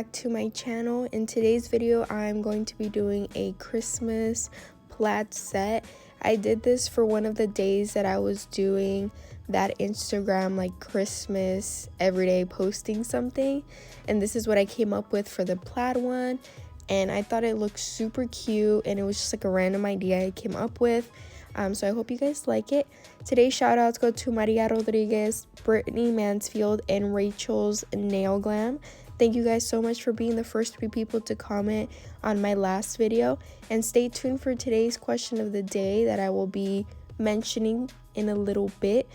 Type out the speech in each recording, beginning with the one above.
back to my channel. In today's video, I'm going to be doing a Christmas plaid set. I did this for one of the days that I was doing that Instagram like Christmas everyday posting something, and this is what I came up with for the plaid one, and I thought it looked super cute, and it was just like a random idea I came up with. So I hope you guys like it. Today's shout outs go to Maria Rodriguez, Brittany Mansfield, and Rachel's Nail Glam. Thank you guys so much for being the first 3 people to comment on my last video. And stay tuned for today's question of the day that I will be mentioning in a little bit.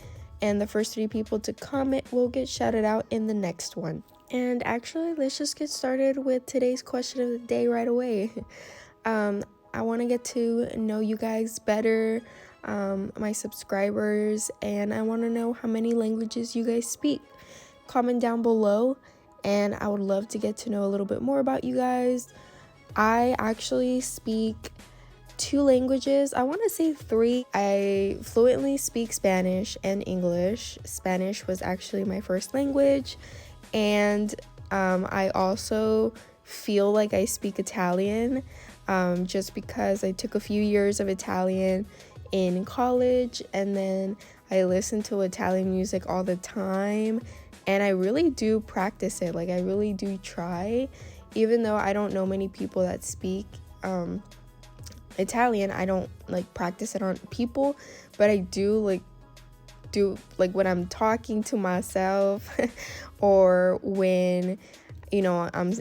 And the first 3 people to comment will get shouted out in the next one. And actually, let's just get started with today's question of the day right away. I want to get to know you guys better, my subscribers, and I want to know how many languages you guys speak. Comment down below, and I would love to get to know a little bit more about you guys. I actually speak 2 languages. I want to say 3. I fluently speak Spanish and English. Spanish was actually my first language, and I also feel like I speak Italian. Just because I took a few years of Italian in college, and then I listen to Italian music all the time, and I really do practice it. Like, I really do try, even though I don't know many people that speak Italian. I don't like practice it on people, but I do when I'm talking to myself or when I'm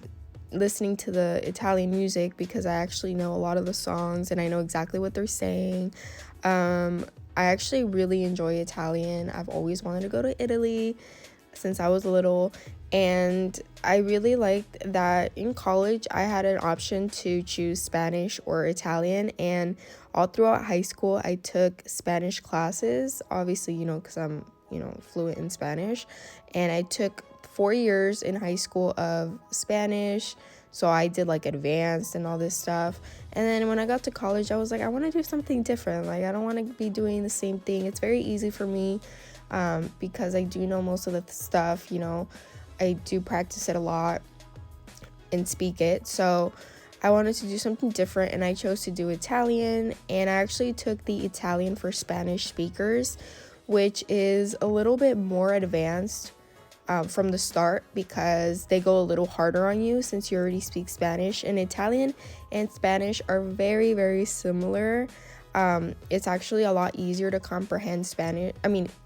listening to the Italian music, because I actually know a lot of the songs and I know exactly what they're saying. I actually really enjoy Italian. I've always wanted to go to Italy since I was little, and I really liked that in college I had an option to choose Spanish or Italian, and all throughout high school I took Spanish classes, obviously, because I'm fluent in Spanish, and I took 4 years in high school of Spanish, so I did like advanced and all this stuff. And then when I got to college, I was like, I want to do something different. Like, I don't want to be doing the same thing. It's very easy for me because I do know most of the stuff. I do practice it a lot and speak it, so I wanted to do something different, and I chose to do Italian. And I actually took the Italian for Spanish speakers, which is a little bit more advanced from the start, because they go a little harder on you since you already speak Spanish. And Italian and Spanish are very, very similar. It's actually a lot easier to comprehend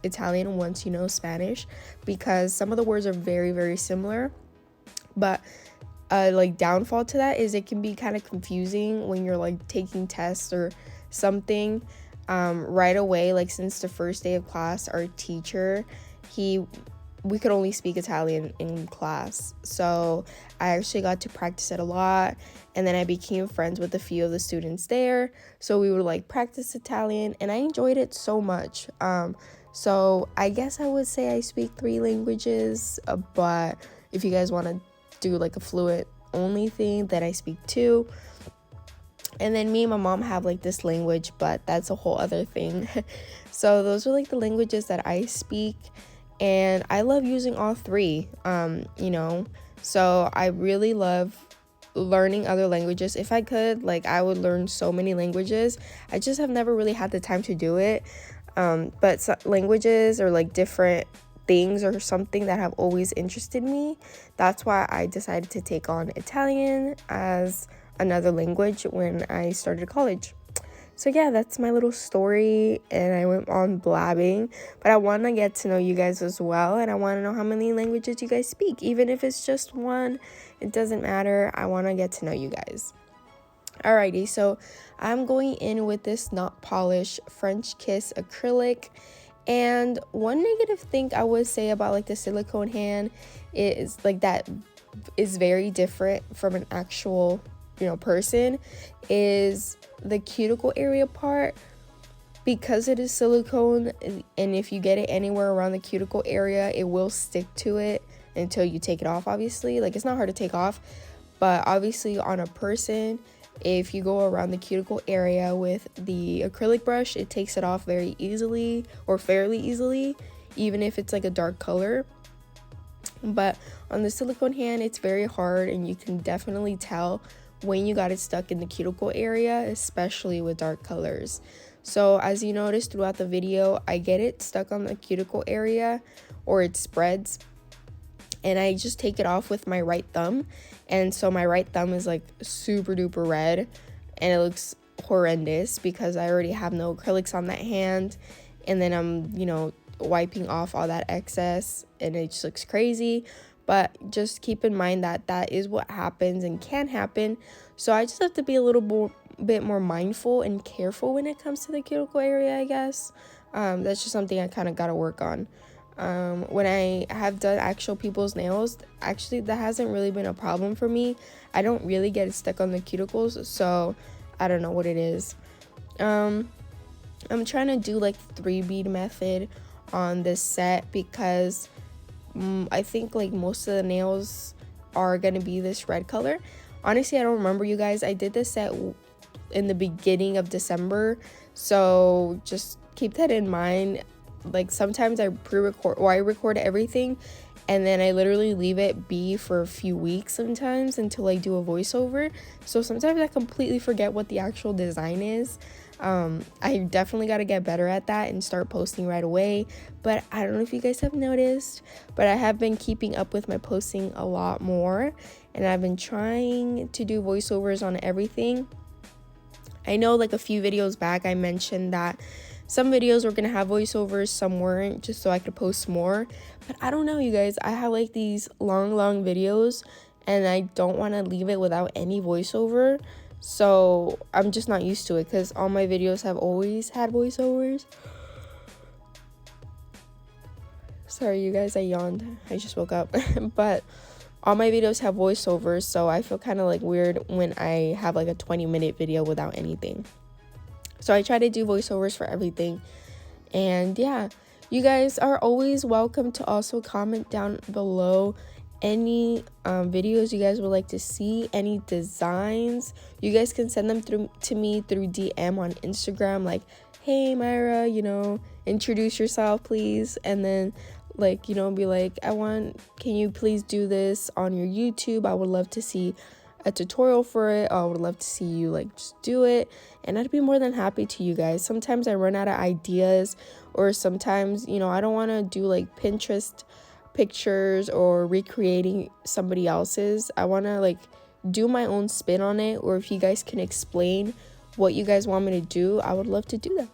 Italian once you know Spanish, because some of the words are very, very similar. But downfall to that is it can be kind of confusing when you're like taking tests or something right away. Like, since the first day of class, our teacher, we could only speak Italian in class, so I actually got to practice it a lot, and then I became friends with a few of the students there, so we would practice Italian, and I enjoyed it so much. So I guess I would say I speak 3 languages, but if you guys want to do a fluent only thing, then I speak 2. And then me and my mom have this language, but that's a whole other thing. So those are the languages that I speak, and I love using all 3, so I really love learning other languages. If I could, I would learn so many languages. I just have never really had the time to do it, but languages or different things or something that have always interested me. That's why I decided to take on Italian as another language when I started college. So yeah, that's my little story, and I went on blabbing, but I want to get to know you guys as well, and I want to know how many languages you guys speak. Even if it's just 1, it doesn't matter. I want to get to know you guys. Alrighty, so I'm going in with this Not Polish French Kiss acrylic, and one negative thing I would say about the silicone hand is that is very different from an actual person, is the cuticle area part. Because it is silicone, and if you get it anywhere around the cuticle area, it will stick to it until you take it off. Obviously, it's not hard to take off, but obviously on a person, if you go around the cuticle area with the acrylic brush, it takes it off very easily, or fairly easily, even if it's a dark color. But on the silicone hand, it's very hard, and you can definitely tell when you got it stuck in the cuticle area, especially with dark colors. So as you notice throughout the video, I get it stuck on the cuticle area, or it spreads, and I just take it off with my right thumb. And so my right thumb is like super duper red, and it looks horrendous because I already have no acrylics on that hand, and then I'm, wiping off all that excess, and it just looks crazy. But just keep in mind that that is what happens and can happen. So I just have to be a little bit more mindful and careful when it comes to the cuticle area, I guess. That's just something I kind of got to work on. When I have done actual people's nails, actually that hasn't really been a problem for me. I don't really get it stuck on the cuticles, so I don't know what it is. I'm trying to do like 3-bead method on this set because I think like most of the nails are gonna be this red color. Honestly, I don't remember, you guys. I did this set in the beginning of December, so just keep that in mind. Like sometimes I pre-record, or I record everything, and then I literally leave it be for a few weeks sometimes until I do a voiceover. So sometimes I completely forget what the actual design is. I definitely got to get better at that and start posting right away. But I don't know if you guys have noticed, but I have been keeping up with my posting a lot more, and I've been trying to do voiceovers on everything. I know like a few videos back I mentioned that some videos were gonna have voiceovers, some weren't, just so I could post more. But I don't know, you guys. I have like these long videos, and I don't want to leave it without any voiceover. So I'm just not used to it because all my videos have always had voiceovers. Sorry, you guys, I yawned. I just woke up. But all my videos have voiceovers, so I feel kind of like weird when I have like a 20-minute video without anything. So I try to do voiceovers for everything. And yeah, you guys are always welcome to also comment down below any videos you guys would like to see, any designs. You guys can send them to me through DM on Instagram, like, hey Myra, introduce yourself please, and then like, be like, can you please do this on your YouTube? I would love to see a tutorial for it. I would love to see you like just do it, and I'd be more than happy to, you guys. Sometimes I run out of ideas, or sometimes I don't want to do like Pinterest pictures or recreating somebody else's. I want to like do my own spin on it, or if you guys can explain what you guys want me to do, I would love to do that.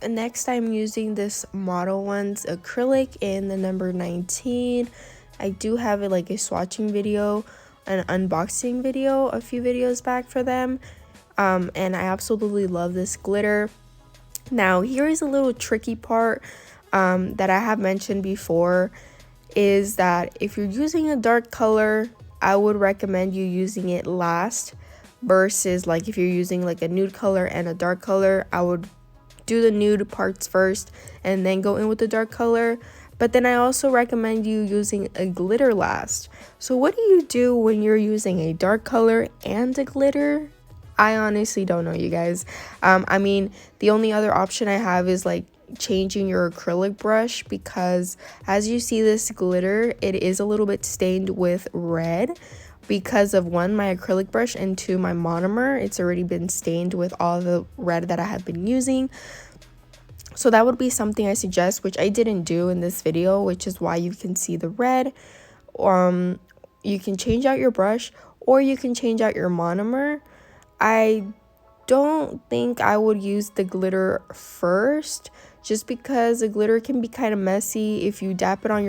And next I'm using this Model One's acrylic in the number 19. I do have it like a swatching video, an unboxing video a few videos back for them, and I absolutely love this glitter. Now here is a little tricky part that I have mentioned before, is that if you're using a dark color, I would recommend you using it last, versus like if you're using like a nude color and a dark color, I would do the nude parts first and then go in with the dark color. But then I also recommend you using a glitter last. So what do you do when you're using a dark color and a glitter? I honestly don't know, you guys. I mean, the only other option I have is like changing your acrylic brush, because as you see this glitter, it is a little bit stained with red because of one, my acrylic brush, and two, my monomer. It's already been stained with all the red that I have been using. So that would be something I suggest, which I didn't do in this video, which is why you can see the red. You can change out your brush, or you can change out your monomer. I don't think I would use the glitter first, just because the glitter can be kind of messy. If you dab it on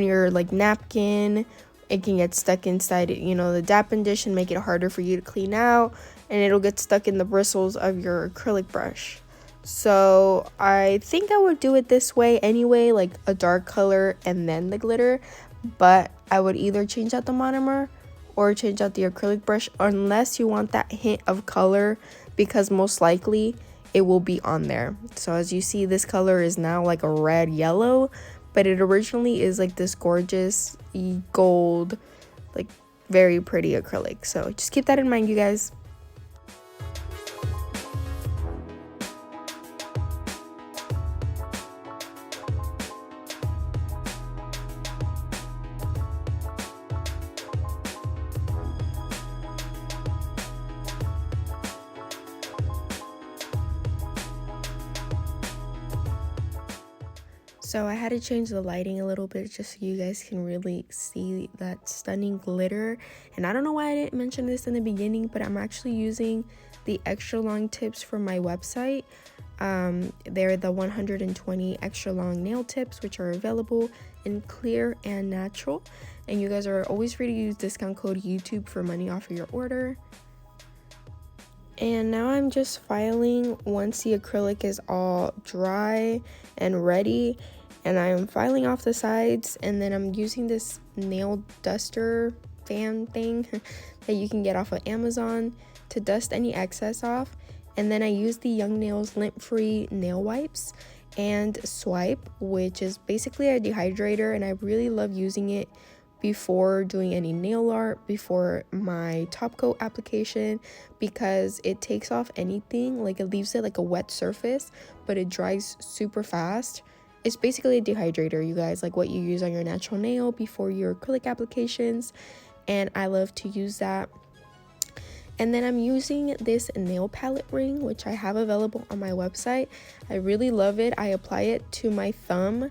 your like napkin, it can get stuck inside it, you know, the dapping dish, and make it harder for you to clean out, and it'll get stuck in the bristles of your acrylic brush. So I think I would do it this way anyway, like a dark color and then the glitter, but I would either change out the monomer or change out the acrylic brush, unless you want that hint of color, because most likely it will be on there. So as you see, this color is now like a red yellow, but it originally is like this gorgeous gold, like very pretty acrylic. So just keep that in mind, you guys. So I had to change the lighting a little bit just so you guys can really see that stunning glitter. And I don't know why I didn't mention this in the beginning, but I'm actually using the extra long tips from my website. They're the 120 extra long nail tips, which are available in clear and natural. And you guys are always free to use discount code YouTube for money off of your order. And now I'm just filing once the acrylic is all dry and ready, and I'm filing off the sides, and then I'm using this nail duster fan thing that you can get off of Amazon to dust any excess off. And then I use the Young Nails lint-free nail wipes and Swipe, which is basically a dehydrator, and I really love using it before doing any nail art, before my top coat application, because it takes off anything, like it leaves it like a wet surface, but it dries super fast. It's basically a dehydrator, you guys, like what you use on your natural nail before your acrylic applications, and I love to use that. And then I'm using this nail palette ring, which I have available on my website. I really love it. I apply it to my thumb,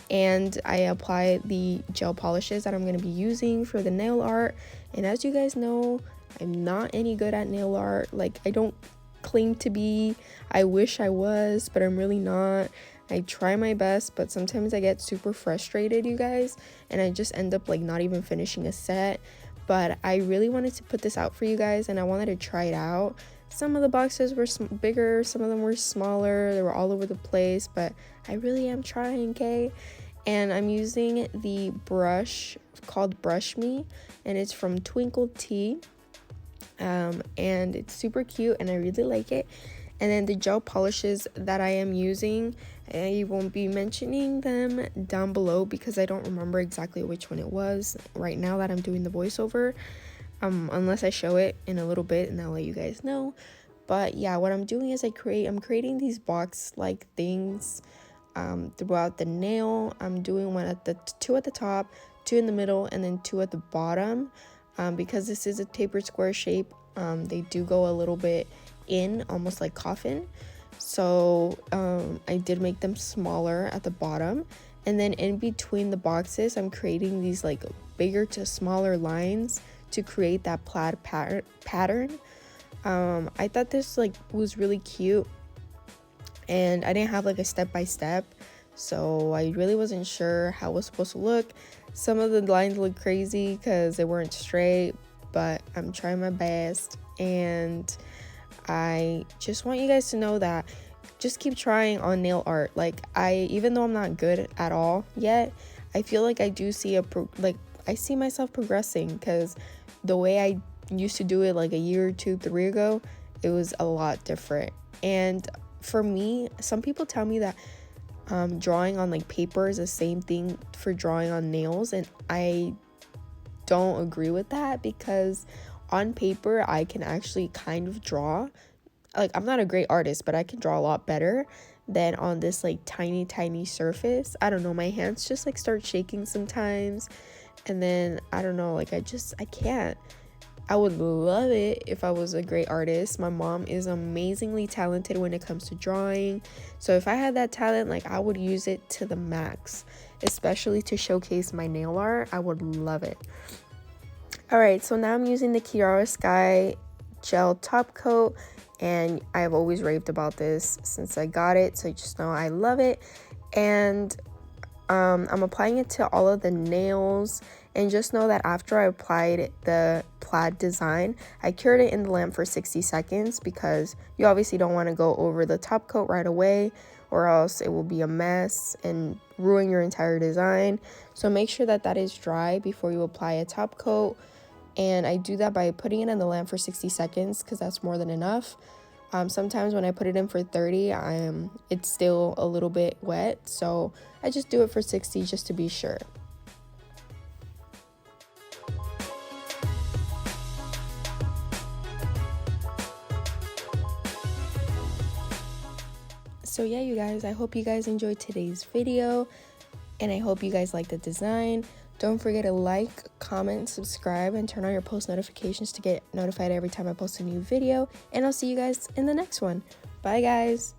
and I apply the gel polishes that I'm going to be using for the nail art. And as you guys know, I'm not any good at nail art. Like, I don't claim to be. I wish I was, but I'm really not. I try my best, but sometimes I get super frustrated, you guys, and I just end up like not even finishing a set. But I really wanted to put this out for you guys, and I wanted to try it out. Some of the boxes were bigger, some of them were smaller, they were all over the place, but I really am trying, okay? And I'm using the brush called Brush Me, and it's from Twinkle Tea, and it's super cute, and I really like it. And then the gel polishes that I am using, I won't be mentioning them down below because I don't remember exactly which one it was right now that I'm doing the voiceover, unless I show it in a little bit and I'll let you guys know. But yeah, what I'm doing is I'm creating these box like things throughout the nail. I'm doing two at the top, two in the middle, and then two at the bottom, because this is a tapered square shape. They do go a little bit in, almost like coffin. So I did make them smaller at the bottom, and then in between the boxes I'm creating these like bigger to smaller lines to create that plaid pattern. I thought this like was really cute, and I didn't have like a step-by-step, so I really wasn't sure how it was supposed to look. Some of the lines look crazy because they weren't straight, but I'm trying my best, and I just want you guys to know that just keep trying on nail art. Like, even though I'm not good at all yet, I feel like I do see I see myself progressing, because the way I used to do it like a year or 2, 3 ago, it was a lot different. And for me, some people tell me that drawing on like paper is the same thing for drawing on nails, and I don't agree with that, because on paper I can actually kind of draw. Like, I'm not a great artist, but I can draw a lot better than on this like tiny surface. I don't know, my hands just like start shaking sometimes, and then I don't know, like I can't. I would love it if I was a great artist. My mom is amazingly talented when it comes to drawing, so if I had that talent, like I would use it to the max, especially to showcase my nail art. I would love it. All right, so now I'm using the Kiara Sky gel top coat, and I've always raved about this since I got it, so just know I love it. And I'm applying it to all of the nails, and just know that after I applied the plaid design, I cured it in the lamp for 60 seconds, because you obviously don't want to go over the top coat right away, or else it will be a mess and ruin your entire design. So make sure that that is dry before you apply a top coat, and I do that by putting it in the lamp for 60 seconds, because that's more than enough. Sometimes when I put it in for 30, it's still a little bit wet, so I just do it for 60 just to be sure. So yeah, you guys, I hope you guys enjoyed today's video, and I hope you guys like the design. Don't forget to like, comment, subscribe, and turn on your post notifications to get notified every time I post a new video. And I'll see you guys in the next one. Bye, guys.